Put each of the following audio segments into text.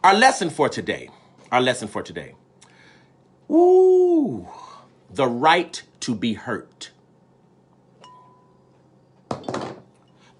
Our lesson for today, our lesson for today. Ooh, the right to be hurt.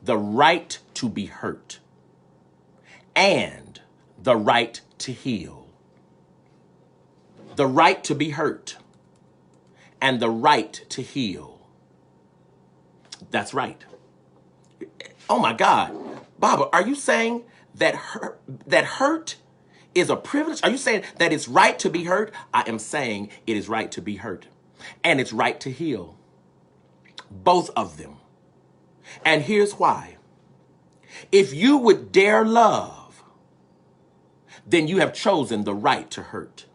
The right to be hurt. And the right to heal. The right to be hurt. And the right to heal. That's right. Oh my God. Baba, are you saying that hurt is a privilege? Are you saying that it's right to be hurt? I am saying it is right to be hurt. And it's right to heal. Both of them. And here's why. If you would dare love, then you have chosen the right to hurt.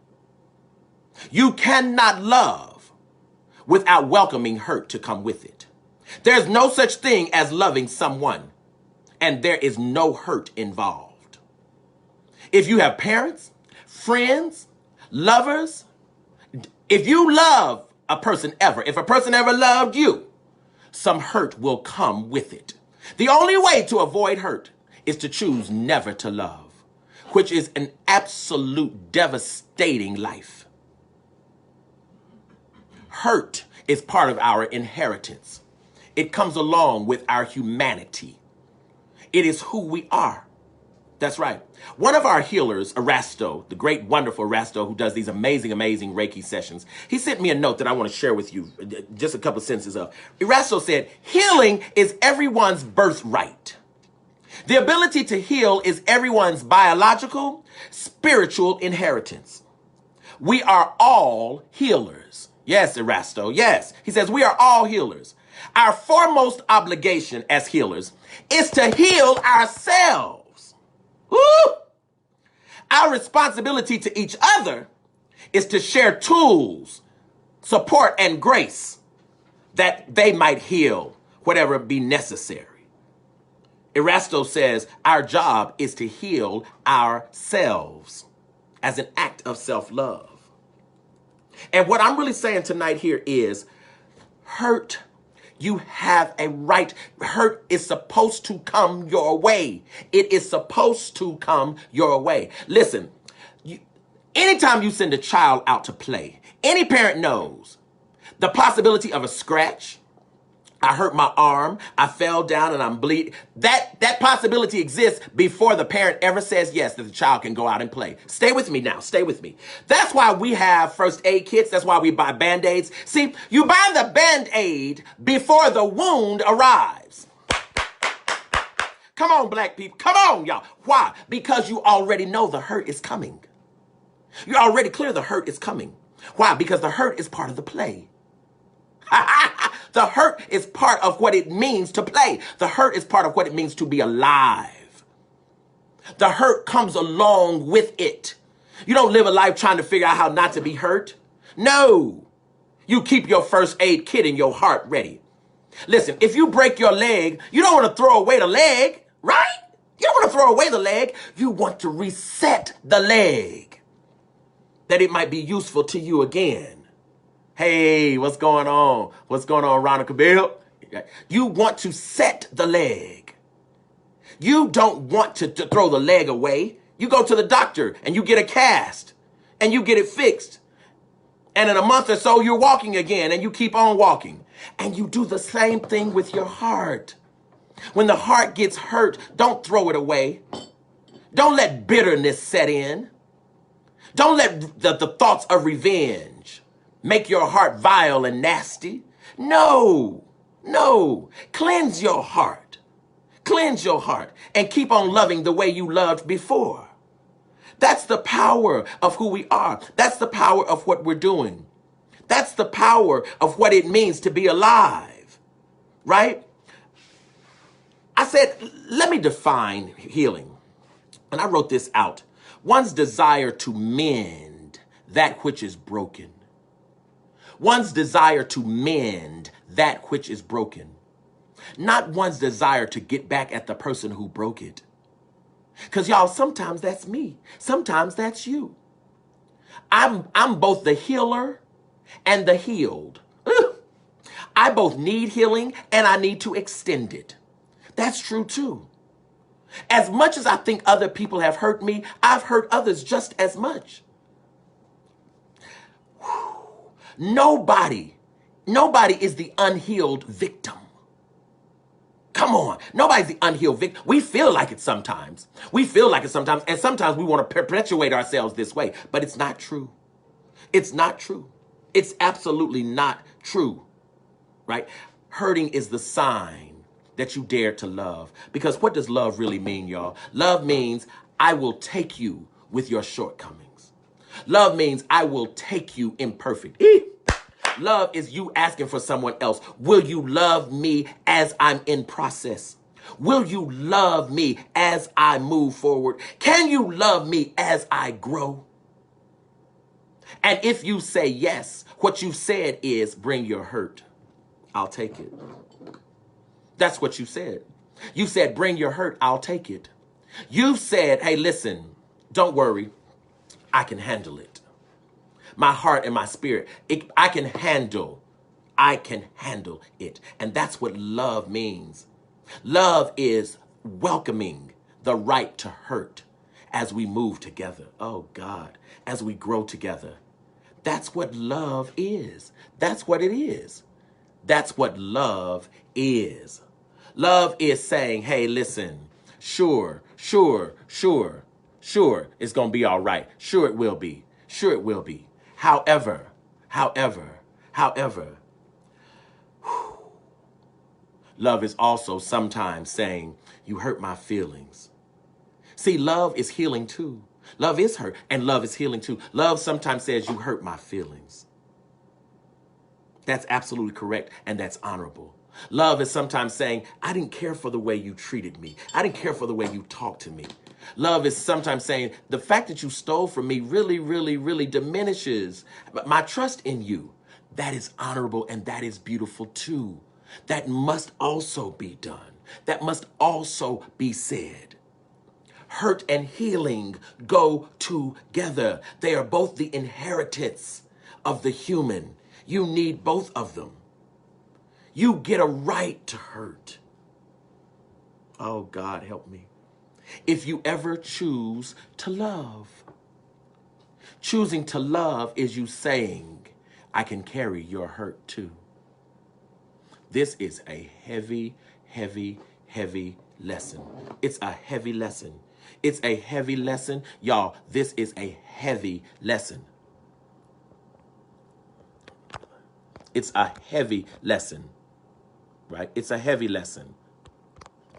You cannot love without welcoming hurt to come with it. There's no such thing as loving someone, and there is no hurt involved. If you have parents, friends, lovers, if you love a person ever, if a person ever loved you, some hurt will come with it. The only way to avoid hurt is to choose never to love, which is an absolute devastating life. Hurt is part of our inheritance. It comes along with our humanity. It is who we are. That's right. One of our healers, Erasto, the great, wonderful Erasto, who does these amazing, amazing Reiki sessions, he sent me a note that I want to share with you, just a couple of sentences of. Erasto said, healing is everyone's birthright. The ability to heal is everyone's biological, spiritual inheritance. We are all healers. Yes, Erasto, yes. He says we are all healers. Our foremost obligation as healers is to heal ourselves. Woo! Our responsibility to each other is to share tools, support, and grace that they might heal whatever be necessary. Erasto says our job is to heal ourselves as an act of self-love. And what I'm really saying tonight here is hurt. You have a right. Hurt is supposed to come your way. It is supposed to come your way. Listen, anytime you send a child out to play, any parent knows the possibility of a scratch. I hurt my arm, I fell down and I'm bleeding. That possibility exists before the parent ever says yes that the child can go out and play. Stay with me now, stay with me. That's why we have first aid kits, that's why we buy Band-Aids. See, you buy the Band-Aid before the wound arrives. Come on, black people, come on, y'all. Why? Because you already know the hurt is coming. You're already clear the hurt is coming. Why? Because the hurt is part of the play. The hurt is part of what it means to play. The hurt is part of what it means to be alive. The hurt comes along with it. You don't live a life trying to figure out how not to be hurt. No. You keep your first aid kit in your heart ready. Listen, if you break your leg, you don't want to throw away the leg, right? You don't want to throw away the leg. You want to reset the leg that it might be useful to you again. Hey, what's going on? What's going on, Ronald Cabell? You want to set the leg. You don't want to throw the leg away. You go to the doctor and you get a cast and you get it fixed. And in a month or so, you're walking again and you keep on walking. And you do the same thing with your heart. When the heart gets hurt, don't throw it away. Don't let bitterness set in. Don't let the thoughts of revenge make your heart vile and nasty. No. Cleanse your heart. Cleanse your heart and keep on loving the way you loved before. That's the power of who we are. That's the power of what we're doing. That's the power of what it means to be alive, right? I said, let me define healing. And I wrote this out. One's desire to mend that which is broken. One's desire to mend that which is broken. Not one's desire to get back at the person who broke it. Because y'all, sometimes that's me. Sometimes that's you. I'm both the healer and the healed. Ugh. I both need healing and I need to extend it. That's true too. As much as I think other people have hurt me, I've hurt others just as much. Nobody is the unhealed victim. Come on. Nobody's the unhealed victim. We feel like it sometimes. And sometimes we want to perpetuate ourselves this way. But it's not true. It's not true. It's absolutely not true, right? Hurting is the sign that you dare to love. Because what does love really mean, y'all? Love means I will take you with your shortcomings. Love means I will take you imperfect. Love is you asking for someone else. Will you love me as I'm in process? Will you love me as I move forward? Can you love me as I grow? And if you say yes, what you said is bring your hurt. I'll take it. That's what you said. You said bring your hurt. I'll take it. You said, hey, listen, don't worry. I can handle it. My heart and my spirit, I can handle it. And that's what love means. Love is welcoming the right to hurt as we move together. Oh God, as we grow together. That's what love is. That's what it is. That's what love is. Love is saying, hey, listen, sure, it's going to be all right. Sure it will be. Sure it will be. However, love is also sometimes saying, you hurt my feelings. See, love is healing too. Love is hurt, and love is healing too. Love sometimes says, you hurt my feelings. That's absolutely correct, and that's honorable. Love is sometimes saying, I didn't care for the way you treated me. I didn't care for the way you talked to me. Love is sometimes saying, the fact that you stole from me really diminishes my trust in you. That is honorable, and that is beautiful too. That must also be done. That must also be said. Hurt and healing go together. They are both the inheritance of the human. You need both of them. You get a right to hurt. Oh, God, help me. If you ever choose to love. Choosing to love is you saying, I can carry your hurt too. This is a heavy lesson. It's a heavy lesson. It's a heavy lesson. Y'all, this is a heavy lesson. It's a heavy lesson, right? It's a heavy lesson.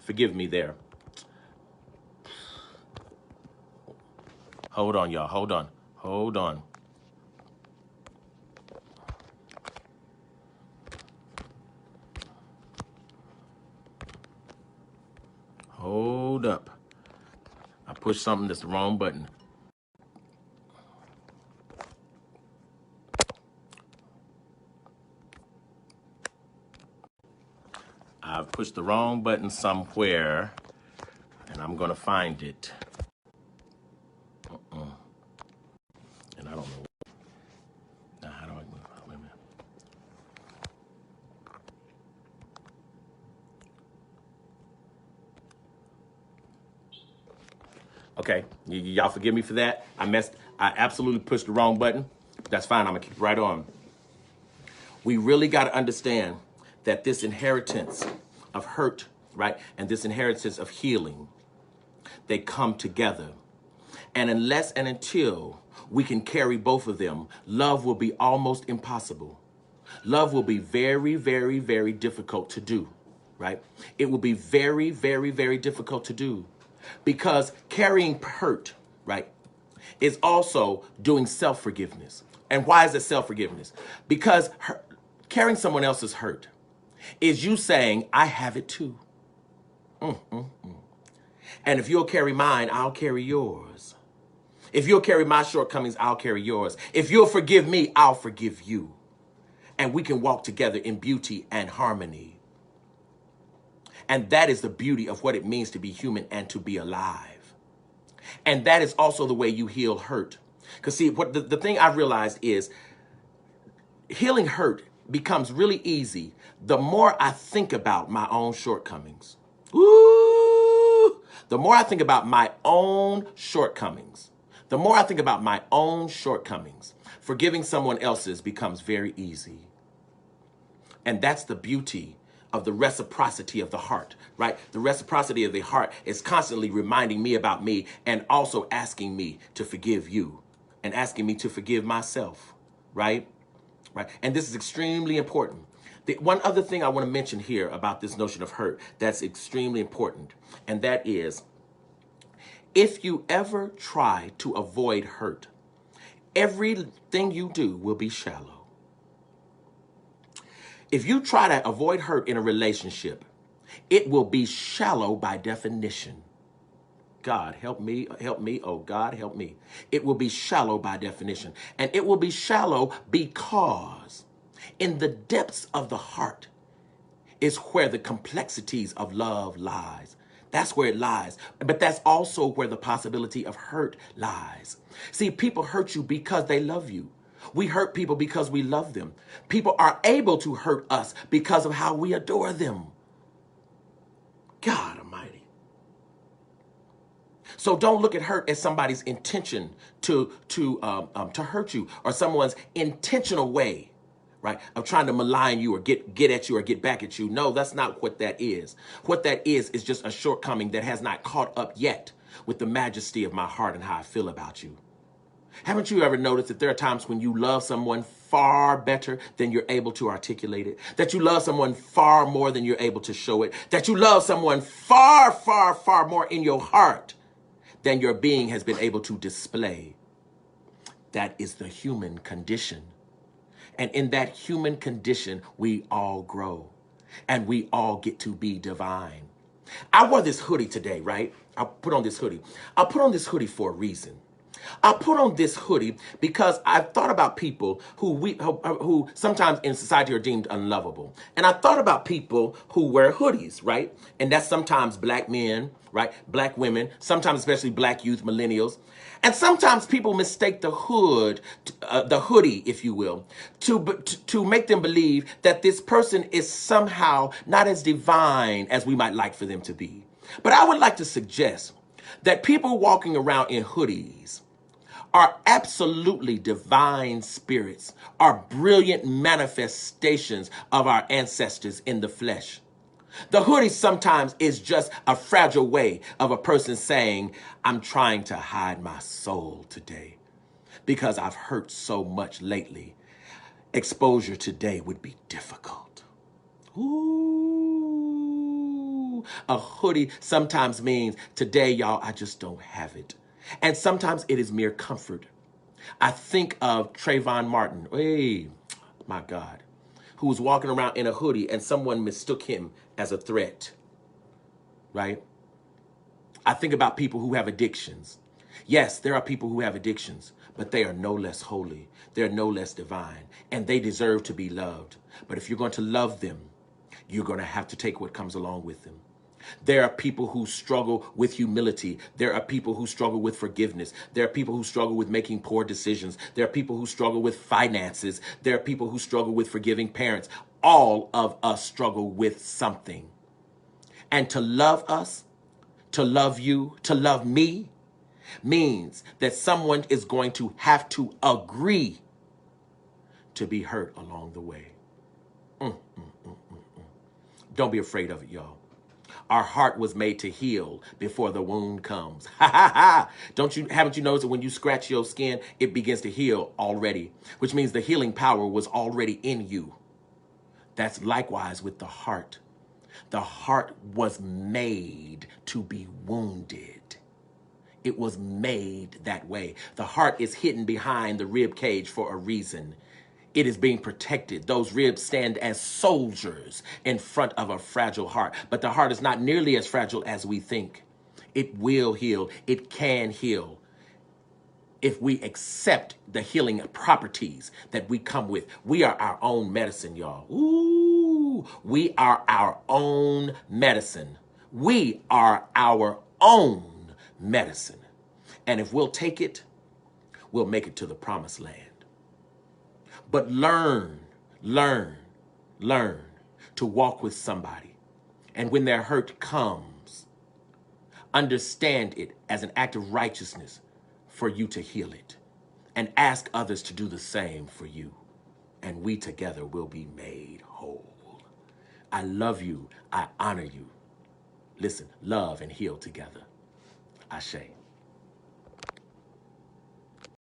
Forgive me there. Hold on, y'all. Hold on. Hold on. Hold up. I pushed something that's the wrong button. I've pushed the wrong button somewhere, and I'm going to find it. And I don't know. Now, how do I move? Wait a minute. Okay, y'all forgive me for that. I absolutely pushed the wrong button. That's fine. I'm going to keep right on. We really got to understand that this inheritance of hurt, right, and this inheritance of healing, they come together. And unless and until we can carry both of them, love will be almost impossible. Love will be very difficult to do, right? It will be very difficult to do because carrying hurt, right, is also doing self-forgiveness. And why is it self-forgiveness? Because carrying someone else's hurt is you saying, I have it too. And if you'll carry mine, I'll carry yours. If you'll carry my shortcomings, I'll carry yours. If you'll forgive me, I'll forgive you. And we can walk together in beauty and harmony. And that is the beauty of what it means to be human and to be alive. And that is also the way you heal hurt. Because see, what the thing I've realized is healing hurt becomes really easy the more I think about my own shortcomings. Ooh, The more I think about my own shortcomings, the more I think about my own shortcomings, forgiving someone else's becomes very easy. And that's the beauty of the reciprocity of the heart, right? The reciprocity of the heart is constantly reminding me about me and also asking me to forgive you and asking me to forgive myself, right? Right. And this is extremely important. The one other thing I want to mention here about this notion of hurt that's extremely important, and that is if you ever try to avoid hurt, everything you do will be shallow. If you try to avoid hurt in a relationship, it will be shallow by definition. God, help me, oh God, help me. It will be shallow by definition. And it will be shallow because in the depths of the heart is where the complexities of love lies. That's where it lies. But that's also where the possibility of hurt lies. See, people hurt you because they love you. We hurt people because we love them. People are able to hurt us because of how we adore them. God Almighty. So don't look at hurt as somebody's intention to hurt you or someone's intentional way, right, of trying to malign you or get at you or get back at you. No, that's not what that is. What that is just a shortcoming that has not caught up yet with the majesty of my heart and how I feel about you. Haven't you ever noticed that there are times when you love someone far better than you're able to articulate it? That you love someone far more than you're able to show it? That you love someone far, far, far more in your heart than your being has been able to display? That is the human condition. And in that human condition, we all grow and we all get to be divine. I wore this hoodie today, right? I put on this hoodie. I put on this hoodie for a reason. I put on this hoodie because I've thought about people who sometimes in society are deemed unlovable. And I thought about people who wear hoodies, right? And that's sometimes black men, right? Black women, sometimes especially black youth, millennials. And sometimes people mistake the hoodie, if you will, to make them believe that this person is somehow not as divine as we might like for them to be. But I would like to suggest that people walking around in hoodies are absolutely divine spirits, are brilliant manifestations of our ancestors in the flesh. The hoodie sometimes is just a fragile way of a person saying, I'm trying to hide my soul today because I've hurt so much lately. Exposure today would be difficult. Ooh, a hoodie sometimes means today, y'all, I just don't have it. And sometimes it is mere comfort. I think of Trayvon Martin, hey, my God, who was walking around in a hoodie and someone mistook him as a threat, right? I think about people who have addictions. Yes, there are people who have addictions, but they are no less holy. They're no less divine, and they deserve to be loved. But if you're going to love them, you're going to have to take what comes along with them. There are people who struggle with humility. There are people who struggle with forgiveness. There are people who struggle with making poor decisions. There are people who struggle with finances. There are people who struggle with forgiving parents. All of us struggle with something. And to love us, to love you, to love me, means that someone is going to have to agree to be hurt along the way. Don't be afraid of it, y'all. Our heart was made to heal before the wound comes. Ha ha ha! Haven't you noticed that when you scratch your skin, it begins to heal already, which means the healing power was already in you. That's likewise with the heart. The heart was made to be wounded. It was made that way. The heart is hidden behind the rib cage for a reason. It is being protected. Those ribs stand as soldiers in front of a fragile heart. But the heart is not nearly as fragile as we think. It will heal. It can heal if we accept the healing properties that we come with. We are our own medicine, y'all. Ooh, we are our own medicine. We are our own medicine. And if we'll take it, we'll make it to the promised land. But learn to walk with somebody. And when their hurt comes, Understand it as an act of righteousness for you to heal it. And ask others to do the same for you. And we together will be made whole. I love you. I honor you. Listen, love and heal together. Ashe.